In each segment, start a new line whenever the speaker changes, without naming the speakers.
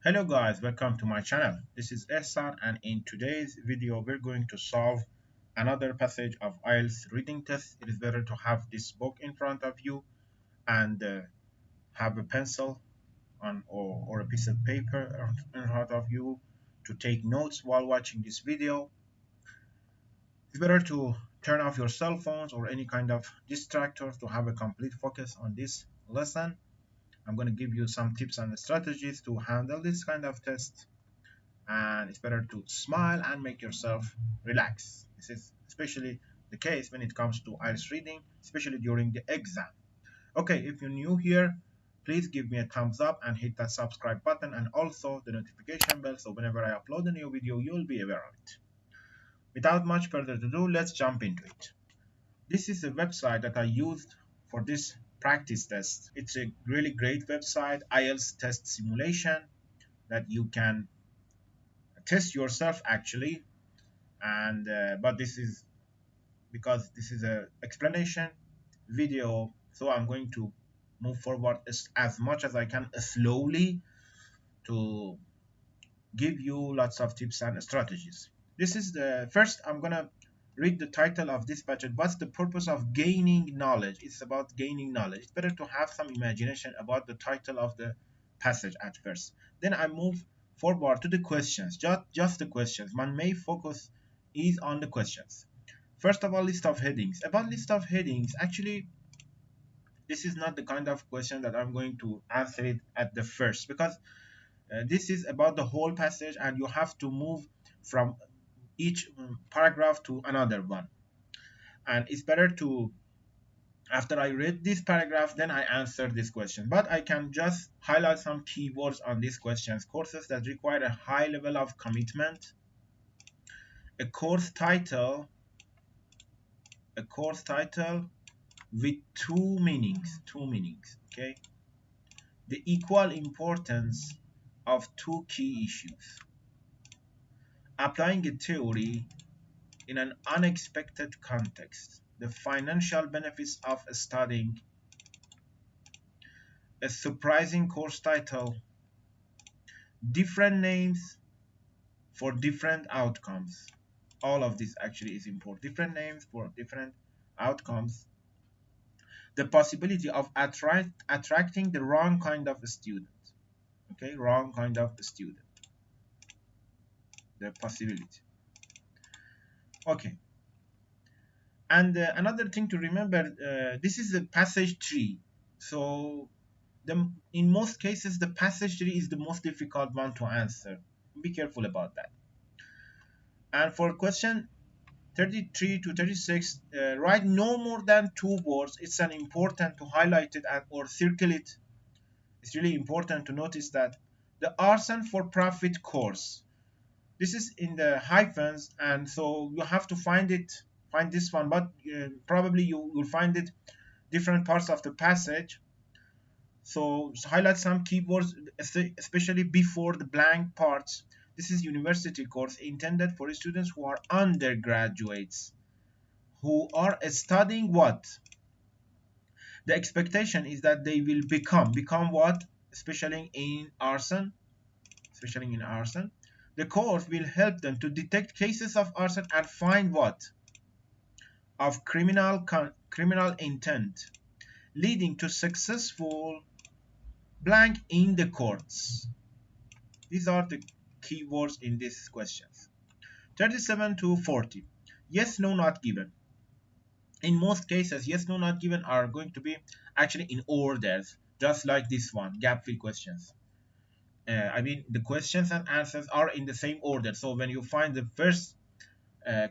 Hello guys, welcome to my channel. This is Ehsan and in today's video we're going to solve another passage of IELTS reading test. It is better to have this book in front of you and have a pencil or a piece of paper in front of you to take notes while watching this video. It's better to turn off your cell phones or any kind of distractors to have a complete focus on this lesson. I'm going to give you some tips and strategies to handle this kind of test, and it's better to smile and make yourself relax. This is especially the case when it comes to IELTS reading, especially during the exam. Okay, if you're new here, please give me a thumbs up and hit that subscribe button and also the notification bell so whenever I upload a new video, you'll be aware of it. Without much further ado, let's jump into it. This is a website that I used for this practice test. It's a really great website, IELTS test simulation, that you can test yourself actually, and but this is because this is a explanation video, so I'm going to move forward as much as I can slowly to give you lots of tips and strategies. This is the first. I'm gonna read the title of this budget. What's the purpose of gaining knowledge? It's about gaining knowledge. It's better to have some imagination about the title of the passage at first. Then I move forward to the questions, just the questions. My main focus is on the questions. First of all, list of headings. About list of headings, actually, this is not the kind of question that I'm going to answer it at the first, because this is about the whole passage and you have to move from each paragraph to another one. And it's better to, after I read this paragraph, then I answer this question. But I can just highlight some keywords on these questions. Courses that require a high level of commitment. A course title with two meanings, okay? The equal importance of two key issues. Applying a theory in an unexpected context. The financial benefits of studying. A surprising course title. Different names for different outcomes. All of this actually is important. Different names for different outcomes. The possibility of attracting the wrong kind of student. Okay, wrong kind of student. The possibility. Okay. And another thing to remember, this is a passage tree. So in most cases, the passage tree is the most difficult one to answer. Be careful about that. And for question 33 to 36, write no more than two words. It's an important to highlight it or circle it. It's really important to notice that the arson for profit course. This is in the hyphens, and so you have to find this one, but probably you will find it different parts of the passage. So highlight some keywords, especially before the blank parts. This is university course intended for students who are undergraduates, who are studying what? The expectation is that they will become what? Especially in arson. The course will help them to detect cases of arson and find what? Of criminal intent, leading to successful blank in the courts. These are the keywords in these questions. 37 to 40. Yes, no, not given. In most cases, yes, no, not given are going to be actually in orders, just like this one, gap fill questions. I mean, the questions and answers are in the same order. So when you find the first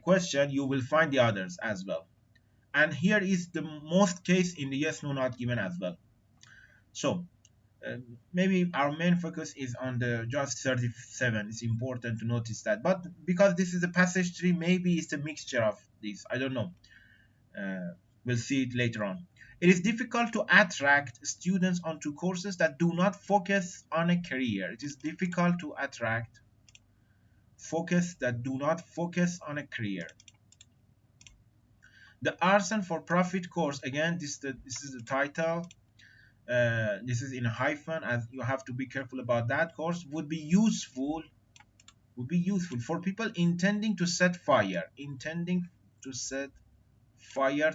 question, you will find the others as well. And here is the most case in the yes, no, not given as well. So maybe our main focus is on the just 37. It's important to notice that, but because this is a passage tree, maybe it's a mixture of these. I don't know. We'll see it later on. It is difficult to attract students onto courses that do not focus on a career. It is difficult to attract focus that do not focus on a career. The arson for profit course, again, this is the title. this is in a hyphen, as you have to be careful about that. Course would be useful for people intending to set fire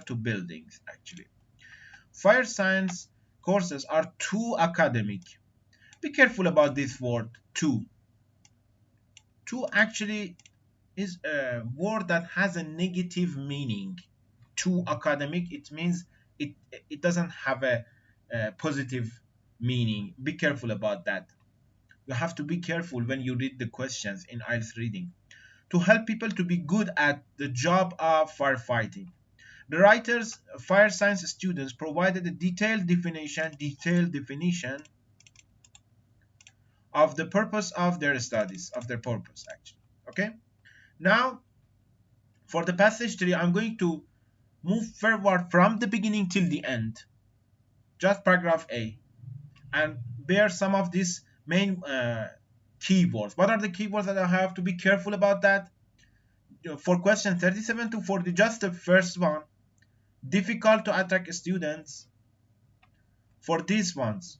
to buildings. Actually, fire science courses are too academic. Be careful about this word too. Too actually is a word that has a negative meaning. Too academic, it means it doesn't have a positive meaning. Be careful about that. You have to be careful when you read the questions in IELTS reading to help people to be good at the job of firefighting. The writers, fire science students, provided a detailed definition of the purpose of their studies, of their purpose actually. Okay. Now, for the passage 3, I'm going to move forward from the beginning till the end, just paragraph A, and bear some of these main keywords. What are the keywords that I have to be careful about that? For question 37 to 40, just the first one, difficult to attract students. For these ones,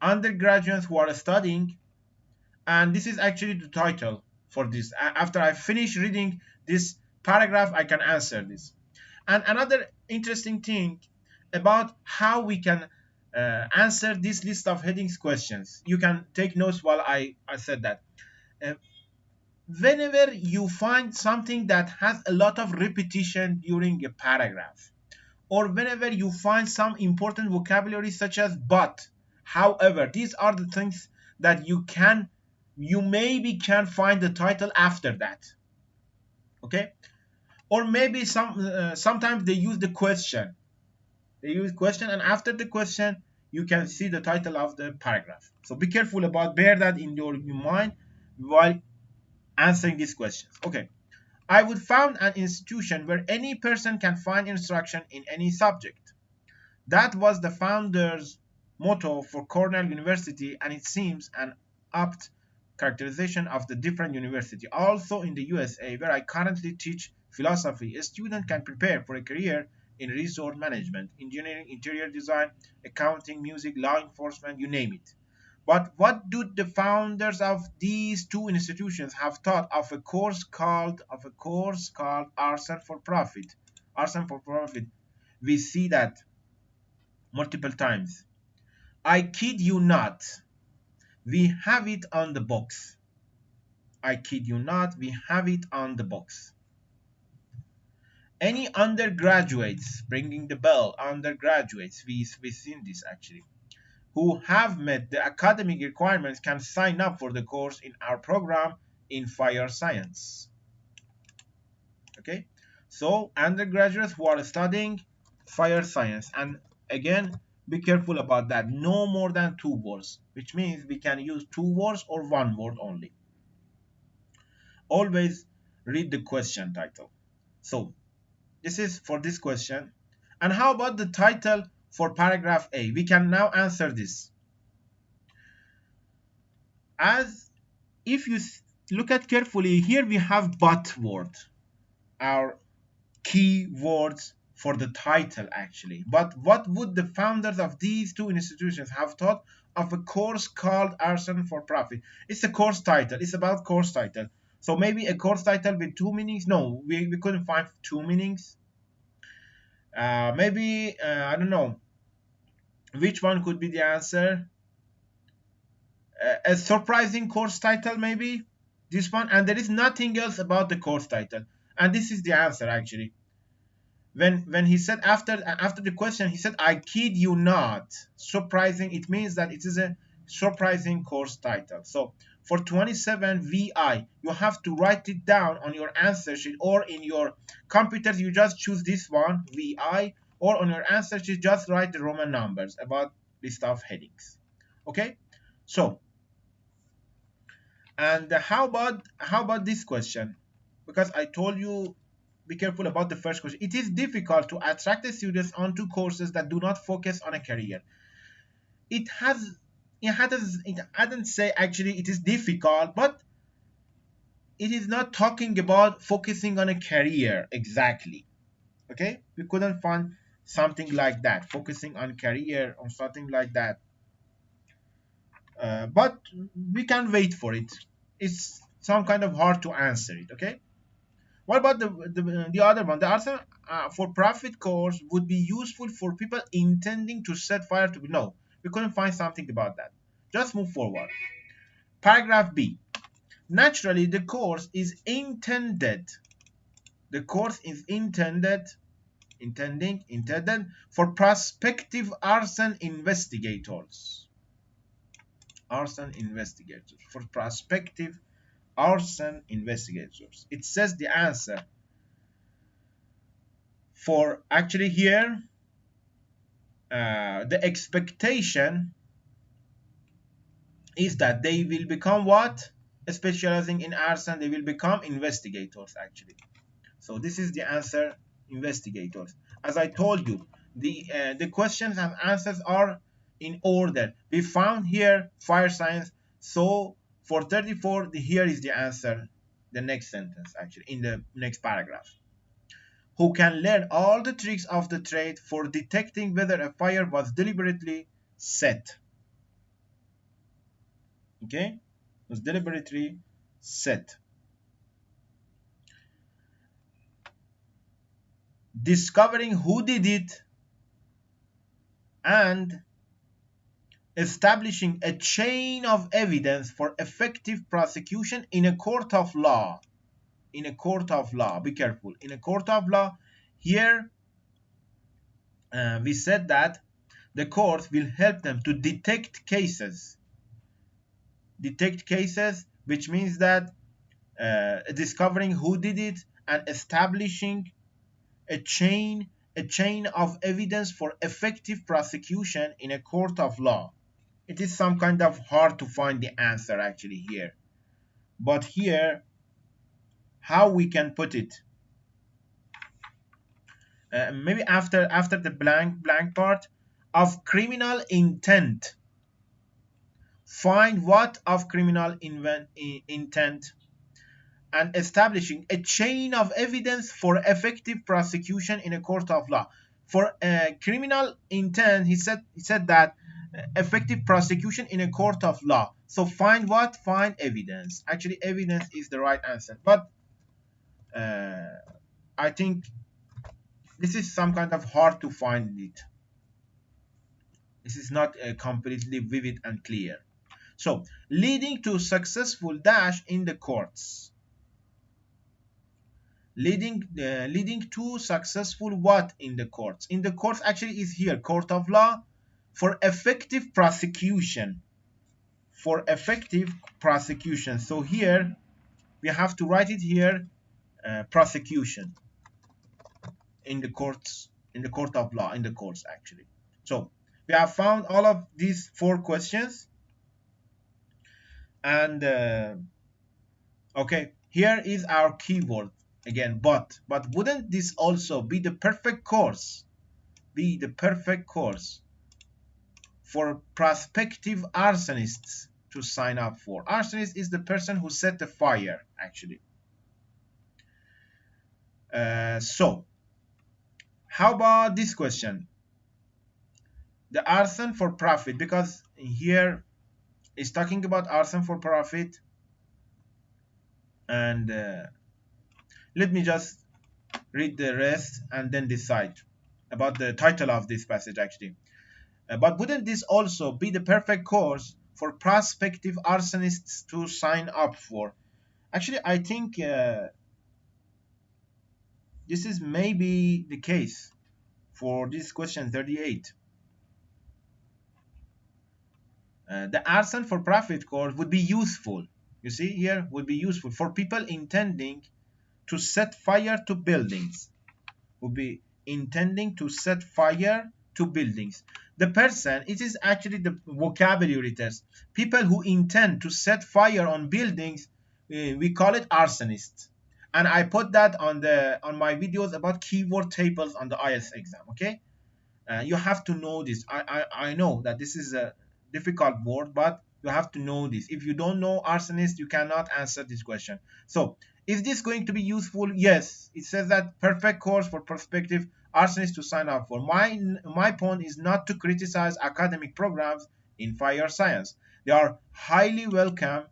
undergraduates who are studying, and this is actually the title for this. After I finish reading this paragraph, I can answer this. And another interesting thing about how we can answer this list of headings questions. You can take notes while I said that. Uh, Whenever you find something that has a lot of repetition during a paragraph, or whenever you find some important vocabulary such as but, however, these are the things that you maybe can find the title after that. Okay, or maybe sometimes they use the question. They use question, and after the question, you can see the title of the paragraph. So be careful about, bear that in your mind while answering these questions. Okay. I would found an institution where any person can find instruction in any subject. That was the founder's motto for Cornell University, and it seems an apt characterization of the different university. Also in the USA, where I currently teach philosophy, a student can prepare for a career in resort management, engineering, interior design, accounting, music, law enforcement, you name it. But what do the founders of these two institutions have thought of a course called arson for profit? Arson for profit. We see that multiple times. I kid you not. We have it on the box. I kid you not. We have it on the box. Any undergraduates, bringing the bell, undergraduates, we've seen this actually, who have met the academic requirements can sign up for the course in our program in fire science. Okay, so undergraduates who are studying fire science, and again, be careful about that. No more than 2 words, which means we can use 2 words or 1 word only. Always read the question title. So this is for this question. And how about the title for paragraph A? We can now answer this. As if you look at carefully, here we have but word, our key words for the title actually. But what would the founders of these two institutions have thought of a course called Arson for Profit? It's a course title. It's about course title. So maybe a course title with 2 meanings? No, we couldn't find 2 meanings. Maybe, I don't know. Which one could be the answer? A surprising course title, maybe? This one. And there is nothing else about the course title. And this is the answer actually. When he said after the question, he said, I kid you not. Surprising, it means that it is a surprising course title. So for 27 VI, you have to write it down on your answer sheet, or in your computer you just choose this one, VI, or on your answer sheet just write the Roman numbers about list of headings. Okay, so, and how about this question? Because I told you, be careful about the first question. It is difficult to attract the students onto courses that do not focus on a career. It hadn't say actually it is difficult, but it is not talking about focusing on a career exactly. Okay, we couldn't find something like that, focusing on career or something like that. But we can wait for it. It's some kind of hard to answer it. Okay. What about the other one? The other for profit course would be useful for people intending to set fire to. No, we couldn't find something about that. Just move forward. Paragraph B. Naturally, the course is intended. The course is intended for prospective arson investigators. Arson investigators. For prospective arson investigators. It says the answer for actually here the expectation is that they will become what? Specializing in arson, they will become investigators actually. So this is the answer, investigators. As I told you, the questions and answers are in order. We found here fire science. So for 34, here is the answer, the next sentence actually, in the next paragraph. Who can learn all the tricks of the trade for detecting whether a fire was deliberately set. Okay? Was deliberately set. Discovering who did it and establishing a chain of evidence for effective prosecution in a court of law. In a court of law, be careful. In a court of law, here we said that the court will help them to detect cases. Detect cases, which means that discovering who did it and establishing a chain of evidence for effective prosecution in a court of law. It is some kind of hard to find the answer actually here. But here, how we can put it? Maybe after the blank part of criminal intent. Find what of criminal intent and establishing a chain of evidence for effective prosecution in a court of law. For criminal intent, he said that effective prosecution in a court of law. So find what? Find evidence. Actually, evidence is the right answer. But I think this is some kind of hard to find it. This is not completely vivid and clear. So, leading to successful dash in the courts. Leading to successful what in the courts? In the courts actually is here, court of law, for effective prosecution. For effective prosecution. So here, we have to write it here, prosecution. In the courts, in the court of law, in the courts actually. So, we have found all of these 4 questions. And okay, here is our keyword again, but wouldn't this also be the perfect course? Be the perfect course for prospective arsonists to sign up for. Arsonist is the person who set the fire actually. So how about this question? The arson for profit, because here is talking about arson for profit. And let me just read the rest and then decide about the title of this passage actually. But wouldn't this also be the perfect course for prospective arsonists to sign up for? Actually, I think this is maybe the case for this question 38. The arson for profit course would be useful. You see here, would be useful for people intending to set fire to buildings. Would be intending to set fire to buildings. The person, it is actually the vocabulary test. People who intend to set fire on buildings, we call it arsonists. And I put that on my videos about keyword tables on the IELTS exam. Okay, you have to know this. I know that this is a difficult word, but you have to know this. If you don't know arsonist, you cannot answer this question. So is this going to be useful? Yes, it says that perfect course for prospective arsonists to sign up for. My point is not to criticize academic programs in fire science. They are highly welcome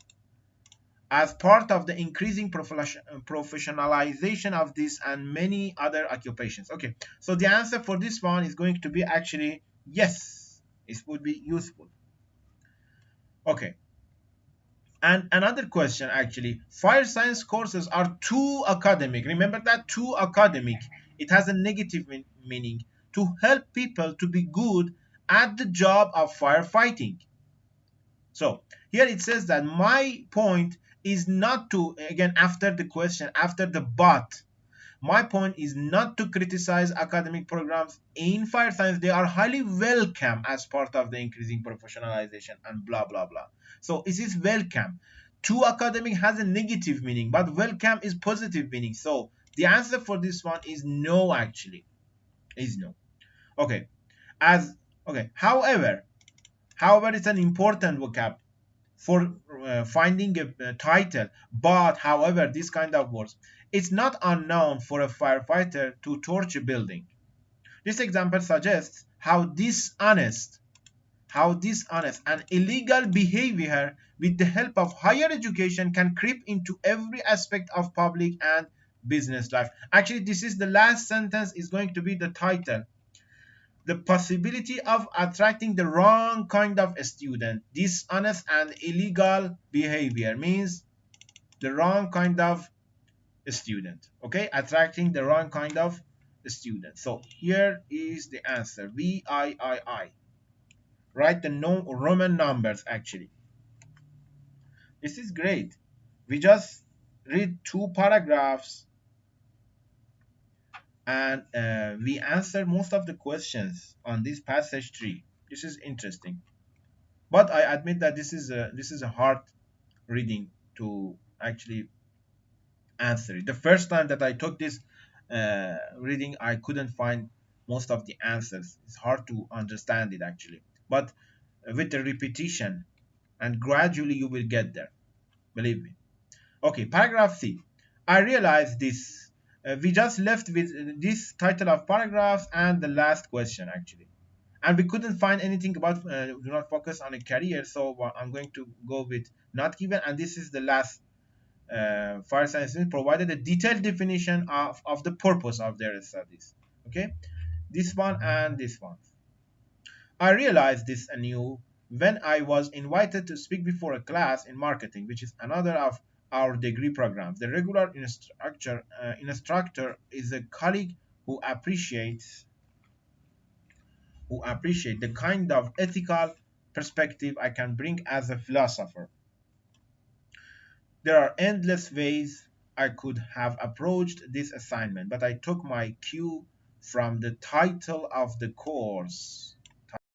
as part of the increasing professionalization of this and many other occupations. Okay, so the answer for this one is going to be actually yes, it would be useful. Okay, and another question actually, fire science courses are too academic. Remember that, too academic. It has a negative meaning to help people to be good at the job of firefighting. So here it says that my point is not to, again, after the question, after the but, my point is not to criticize academic programs in fire science. They are highly welcome as part of the increasing professionalization and blah, blah, blah. So it is welcome. Too academic has a negative meaning, but welcome is positive meaning. So the answer for this one is no, actually, is no. Okay, as okay, however, it's an important vocab for finding a title. But however, this kind of words, it's not unknown for a firefighter to torch a building. This example suggests how dishonest and illegal behavior with the help of higher education can creep into every aspect of public and business life. Actually, this is the last sentence is going to be the title. The possibility of attracting the wrong kind of student. Dishonest and illegal behavior means the wrong kind of student. Okay, attracting the wrong kind of student. So here is the answer, VIII. Write the Roman numbers actually. This is great. We just read 2 paragraphs and we answer most of the questions on this passage 3. This is interesting. But I admit that this is a hard reading to actually answer it. The first time that I took this reading, I couldn't find most of the answers. It's hard to understand it actually. But with the repetition and gradually you will get there. Believe me. Okay, paragraph C. I realized this. We just left with this title of paragraphs and the last question actually. And we couldn't find anything about do not focus on a career, so I'm going to go with not given, and this is the last. Fire science student provided a detailed definition of the purpose of their studies. Okay, this one and this one. I realized this anew when I was invited to speak before a class in marketing, which is another of our degree programs. The regular instructor is a colleague who appreciate the kind of ethical perspective I can bring as a philosopher. There are endless ways I could have approached this assignment, but I took my cue from the title of the course.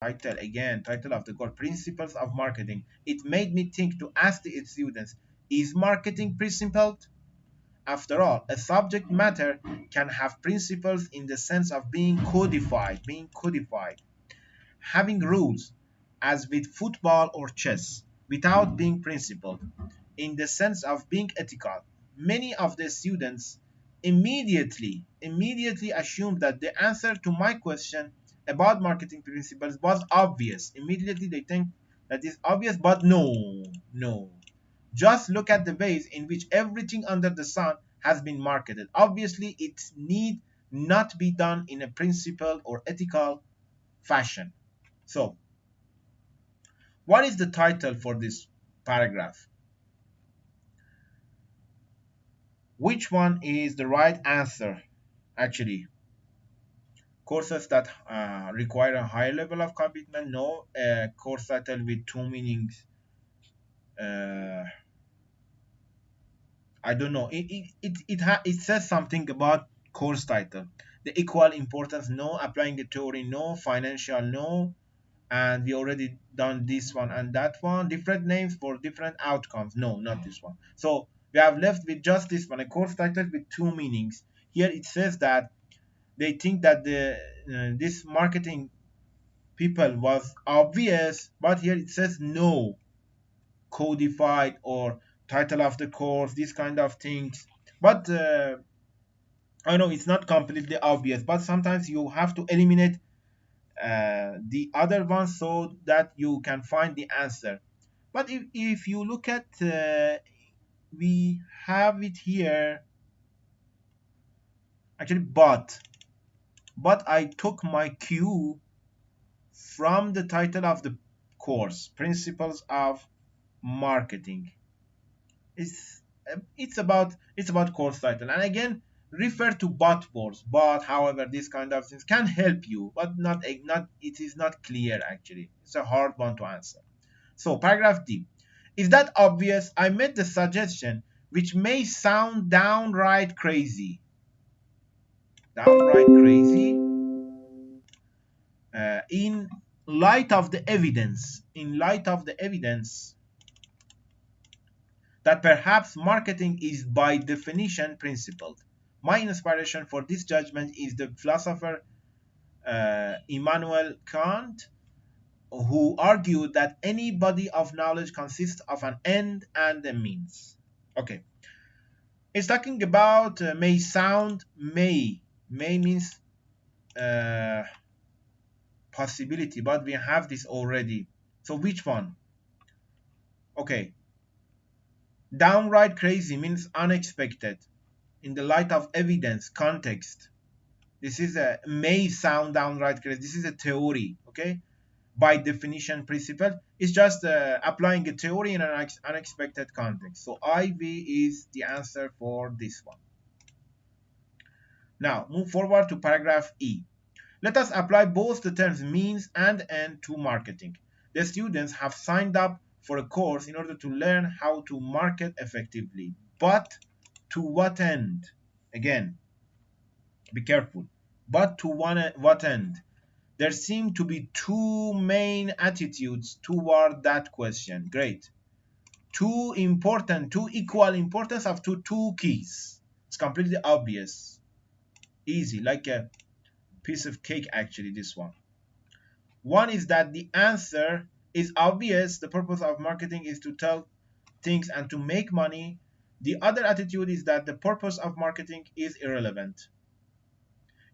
Title of the course, Principles of Marketing. It made me think to ask the students, is marketing principled? After all, a subject matter can have principles in the sense of being codified, having rules, as with football or chess, without being principled, in the sense of being ethical. Many of the students immediately assumed that the answer to my question about marketing principles was obvious. Immediately they think that is obvious, but no. Just look at the ways in which everything under the sun has been marketed. Obviously, it need not be done in a principled or ethical fashion. So, what is the title for this paragraph? Which one is the right answer? Actually, courses that require a high level of commitment. No. Course title with 2 meanings. Uh, I don't know. It says something about course title. The equal importance. No. Applying the theory. No. Financial. No. And we already done this one and that one. Different names for different outcomes. No, not this one. So we have left with just this one, a course title with 2 meanings. Here it says that they think that this marketing people was obvious, but here it says no, codified or title of the course, these kind of things. But I know it's not completely obvious, but sometimes you have to eliminate the other ones so that you can find the answer. But if you look at, we have it here actually, but I took my cue from the title of the course, Principles of Marketing. It's about course title, and again refer to but words. But however, these kind of things can help you, but not it is not clear actually. It's a hard one to answer. So paragraph D. Is that obvious? I made the suggestion which may sound downright crazy. Downright crazy, in light of the evidence. In light of the evidence that perhaps marketing is by definition principled. My inspiration for this judgment is the philosopher Immanuel Kant, who argued that any body of knowledge consists of an end and a means. Okay, it's talking about may means uh, possibility, but we have this already. So which one? Okay, downright crazy means unexpected. In the light of evidence, context. This is a may sound downright crazy. This is a theory, okay? By definition, principle is just applying a theory in an unexpected context. So IV is the answer for this one. Now, move forward to paragraph E. Let us apply both the terms means and end to marketing. The students have signed up for a course in order to learn how to market effectively. But to what end? Again, be careful. But to what end? There seem to be two main attitudes toward that question. Great. Two equal importance of two keys. It's completely obvious. Easy, like a piece of cake actually, this one. One is that the answer is obvious. The purpose of marketing is to tell things and to make money. The other attitude is that the purpose of marketing is irrelevant.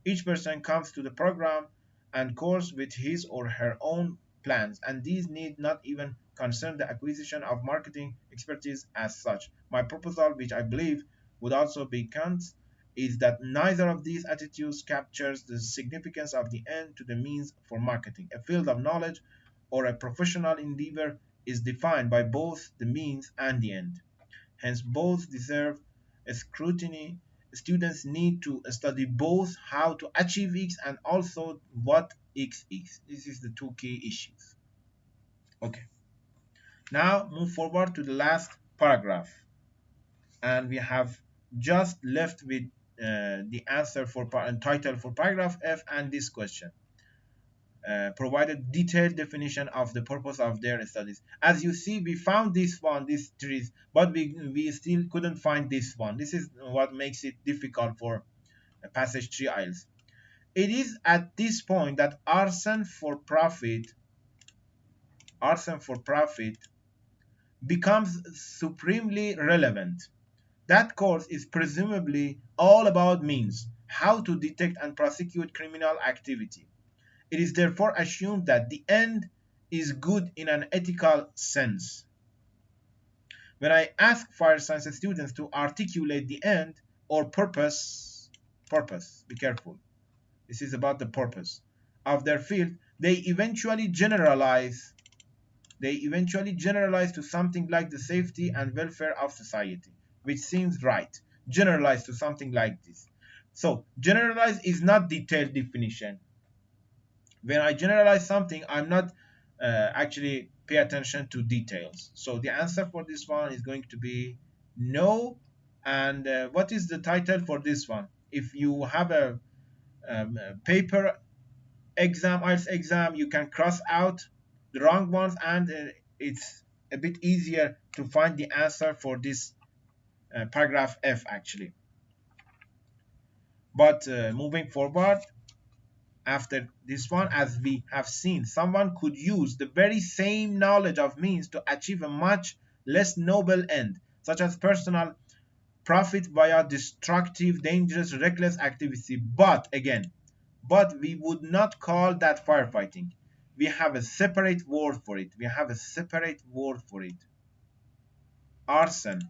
Each person comes to the program and course with his or her own plans, and these need not even concern the acquisition of marketing expertise as such. My proposal, which I believe would also be Kant's, is that neither of these attitudes captures the significance of the end to the means for marketing. A field of knowledge or a professional endeavor is defined by both the means and the end. Hence, both deserve a scrutiny. Students need to study both how to achieve X and also what X is. This is the two key issues. Okay. Now move forward to the last paragraph. And we have just left with the answer for and title for paragraph F and this question. Provided detailed definition of the purpose of their studies. As you see, we found this one, these trees, but we still couldn't find this one. This is what makes it difficult for passage 3 IELTS. It is at this point that arson for profit becomes supremely relevant. That course is presumably all about means, how to detect and prosecute criminal activity. It is therefore assumed that the end is good in an ethical sense. When I ask fire science students to articulate the end or purpose, be careful, this is about the purpose of their field, they eventually generalize to something like the safety and welfare of society, which seems right. Generalize to something like this. So generalize is not detailed definition. When I generalize something, I'm not actually pay attention to details. So the answer for this one is going to be no. And what is the title for this one? If you have a paper exam, IELTS exam, you can cross out the wrong ones, and it's a bit easier to find the answer for this paragraph F actually. But moving forward, after this one, as we have seen, someone could use the very same knowledge of means to achieve a much less noble end, such as personal profit via destructive, dangerous, reckless activity. But again, but we would not call that firefighting. We have a separate word for it. We have a separate word for it. Arson.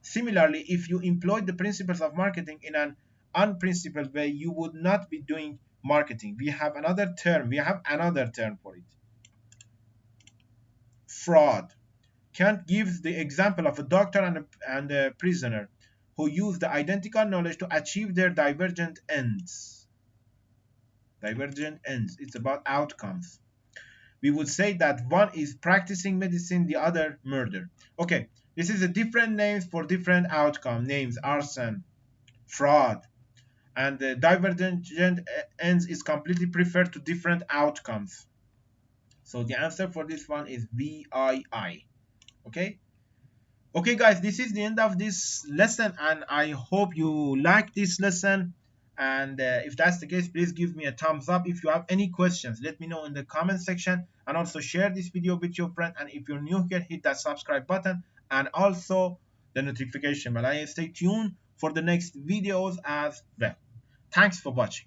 Similarly, if you employed the principles of marketing in an unprincipled way, you would not be doing marketing. We have another term. We have another term for it. Fraud. Kant gives the example of a doctor and a prisoner who use the identical knowledge to achieve their divergent ends. Divergent ends. It's about outcomes. We would say that one is practicing medicine, the other murder. Okay, this is a different names for different outcome. Names: arson, fraud, and the divergent ends is completely preferred to different outcomes. So the answer for this one is VII. Okay. Okay, guys, this is the end of this lesson, and I hope you like this lesson. And if that's the case, please give me a thumbs up. If you have any questions, let me know in the comment section, and also share this video with your friend. And if you're new here, hit that subscribe button and also the notification bell. Stay tuned for the next videos as well. Thanks for watching.